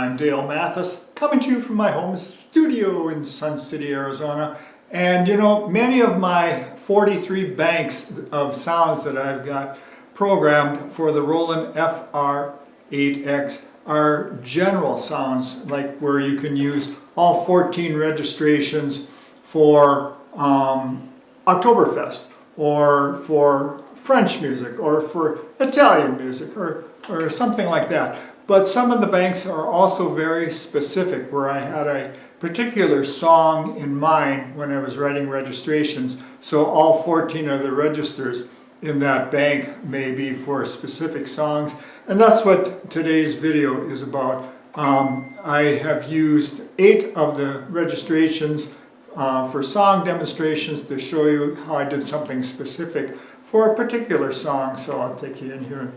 I'm Dale Mathis, coming to you from my home studio in Sun City, Arizona. And you know, many of my 43 banks of sounds that I've got programmed for the Roland FR8X are general sounds, like where you can use all 14 registrations for Oktoberfest, or for French music, or for Italian music, or something like that. But some of the banks are also very specific, where I had a particular song in mind when I was writing registrations. So all 14 of the registers in that bank may be for specific songs. And that's what today's video is about. I have used 8 of the registrations for song demonstrations to show you how I did something specific for a particular song. So I'll take you in here and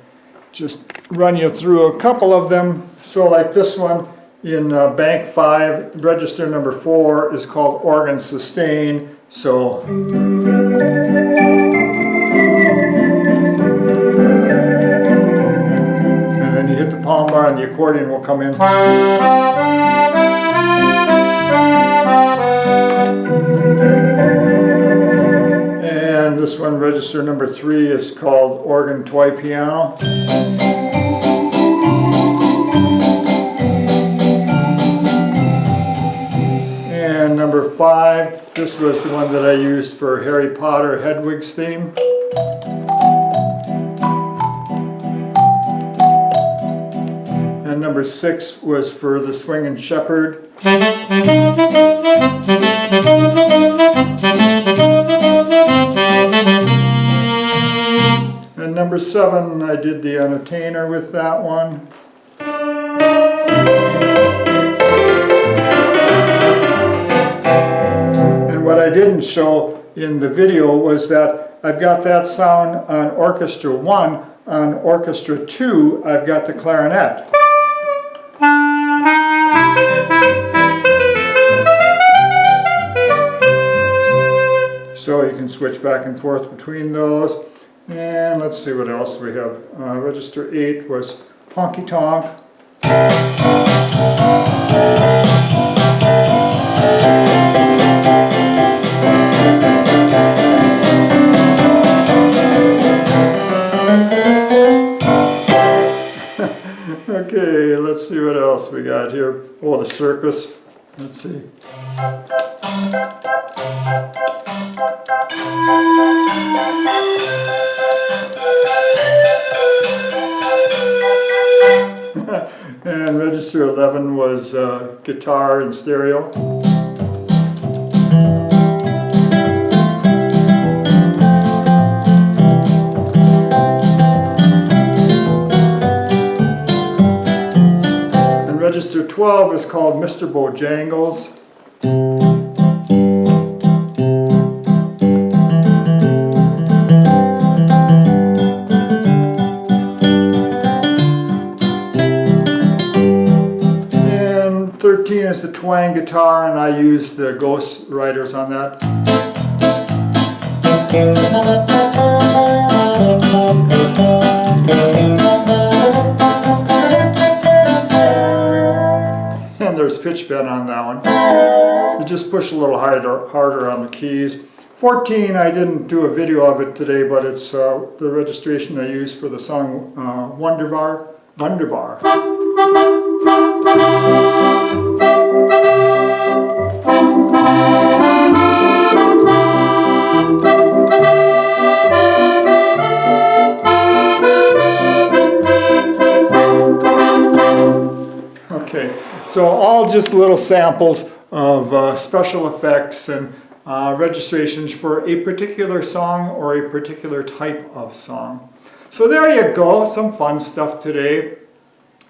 just run you through a couple of them. So like this one in Bank 5, register number 4 is called Organ Sustain. So and then you hit the palm bar and the accordion will come in. And this one, register number 3, is called Organ Toy Piano. And number 5, this was the one that I used for Harry Potter Hedwig's theme. And number 6 was for the Swingin' Shepherd. And number 7, I did the entertainer with that one. And what I didn't show in the video was that I've got that sound on Orchestra 1. On Orchestra 2, I've got the clarinet. So you can switch back and forth between those. And let's see what else we have. Register 8 was Honky Tonk. Okay, let's see what else we got here. Oh, the circus. Let's see. And register 11 was guitar and stereo. And register 12 is called Mr. Bojangles. And 13 is the twang guitar, and I used the Ghost Riders on that. And there's pitch bend on that one. You just push a little harder on the keys. 14, I didn't do a video of it today, but it's the registration I used for the song Wunderbar. Okay, so all just little samples of special effects and registrations for a particular song or a particular type of song. So there you go, some fun stuff today.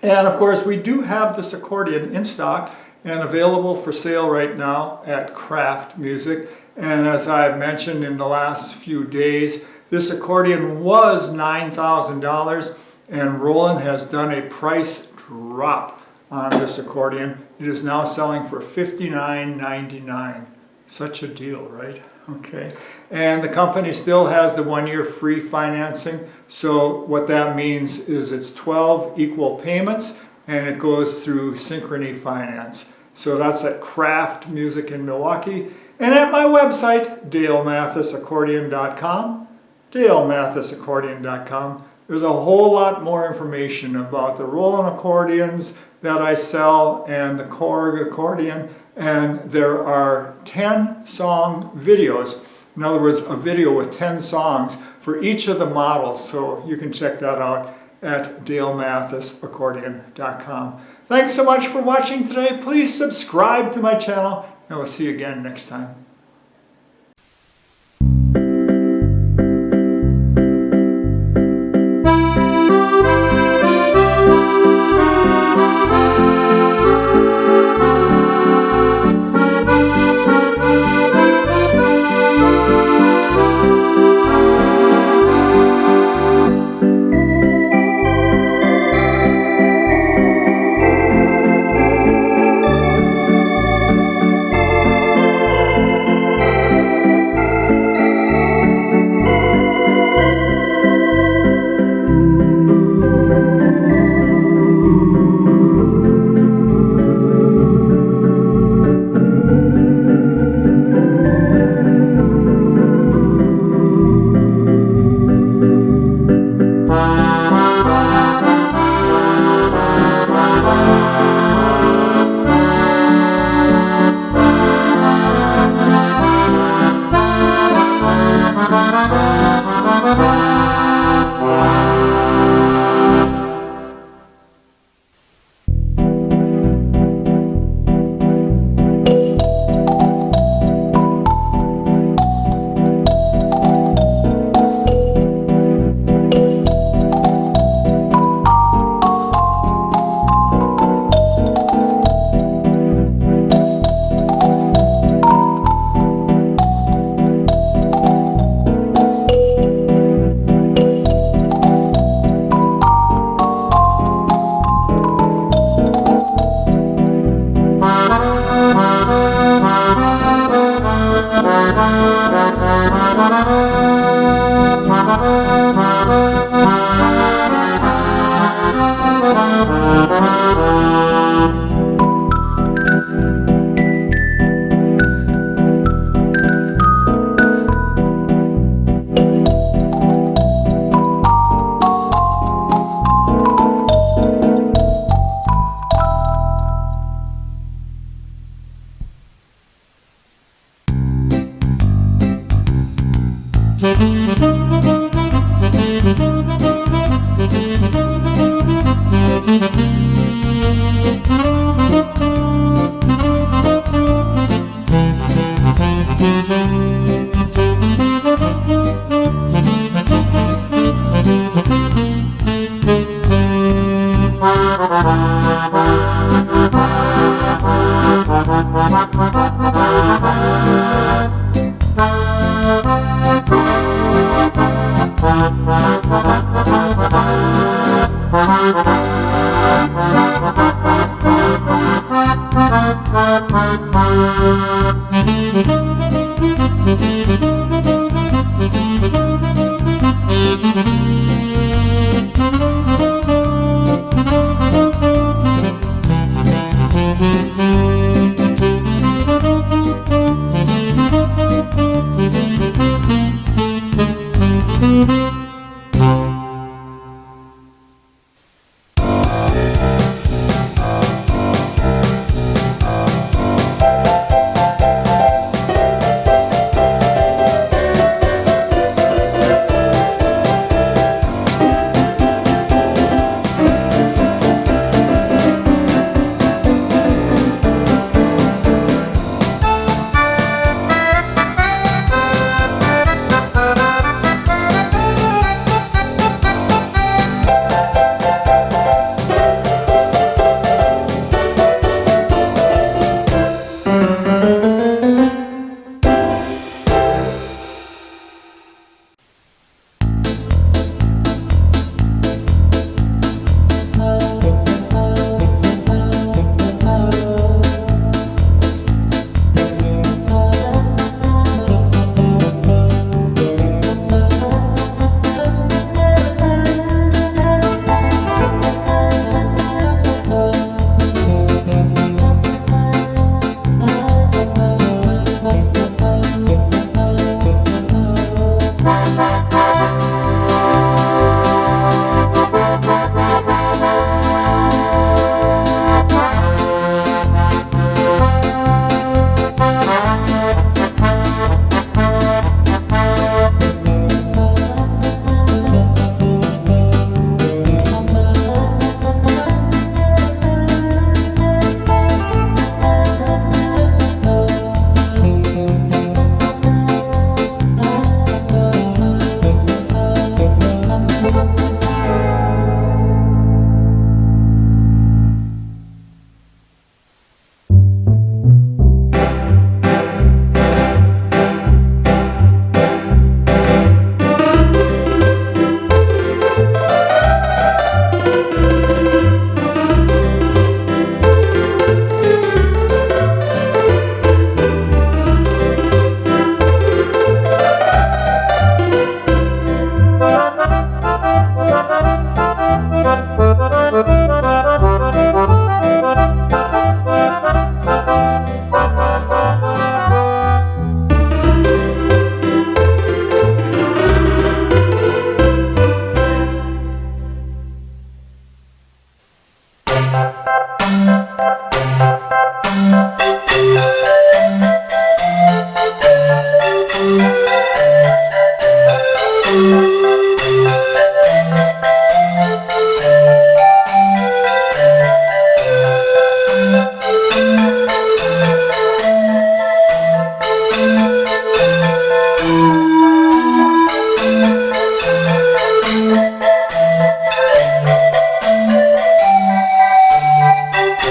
And of course we do have this accordion in stock and available for sale right now at Kraft Music. And as I've mentioned in the last few days, this accordion was $9,000 and Roland has done a price drop on this accordion. It is now selling for $59.99. Such a deal, right? Okay. And the company still has the 1-year free financing. So what that means is it's 12 equal payments and it goes through Synchrony Finance. So that's at Kraft Music in Milwaukee, and at my website, DaleMathisAccordion.com, DaleMathisAccordion.com. There's a whole lot more information about the Roland accordions that I sell and the Korg accordion, and there are 10 song videos. In other words, a video with 10 songs for each of the models, so you can check that out at DaleMathisAccordion.com. Thanks so much for watching today. Please subscribe to my channel, and we'll see you again next time.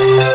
Bye.